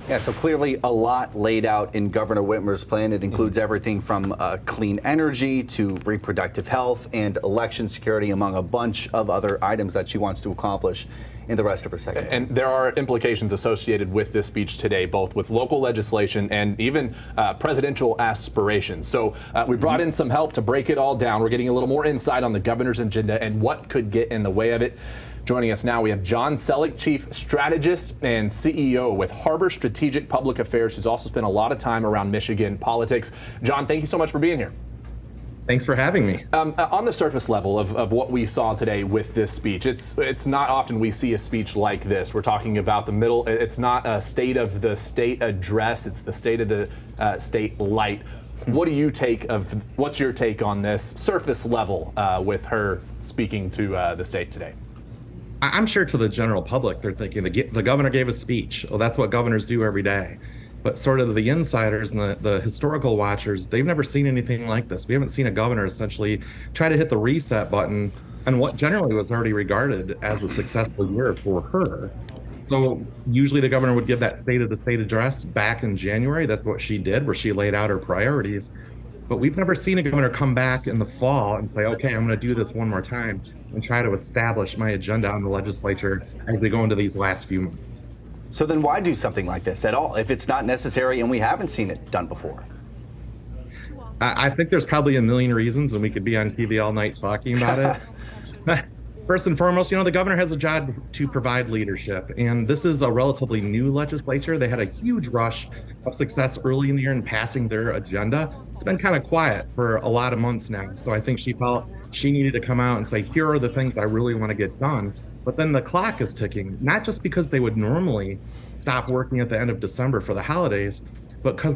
Yeah, so clearly a lot laid out in Governor Whitmer's plan. It includes everything from clean energy to reproductive health and election security, among a bunch of other items that she wants to accomplish in the rest of her second term. And there are implications associated with this speech today, both with local legislation and even presidential aspirations. So we brought in some help to break it all down. We're getting a little more insight on the governor's agenda and what could get in the way of it. Joining us now, we have John Selleck, Chief Strategist and CEO with Harbor Strategic Public Affairs, who's also spent a lot of time around Michigan politics. John, thank you so much for being here. Thanks for having me. On the surface level of what we saw today with this speech, it's not often we see a speech like this. We're talking about the middle. It's not a state of the state address. It's the state of the state light. What's your take on this surface level with her speaking to the state today? I'm sure to the general public, they're thinking the governor gave a speech. Well, that's what governors do every day. But sort of the insiders and the historical watchers, they've never seen anything like this. We haven't seen a governor essentially try to hit the reset button on what generally was already regarded as a successful year for her. So usually the governor would give that state of the state address back in January. That's what she did, where she laid out her priorities. But we've never seen a governor come back in the fall and say, okay, I'm going to do this one more time and try to establish my agenda on the legislature as we go into these last few months. So then why do something like this at all if it's not necessary and we haven't seen it done before? I think there's probably a million reasons, and we could be on TV all night talking about it. First and foremost, the governor has a job to provide leadership, and this is a relatively new legislature. They had a huge rush of success early in the year in passing their agenda. It's been kind of quiet for a lot of months now, so I think she felt she needed to come out and say, here are the things I really want to get done. But then the clock is ticking, not just because they would normally stop working at the end of December for the holidays, but because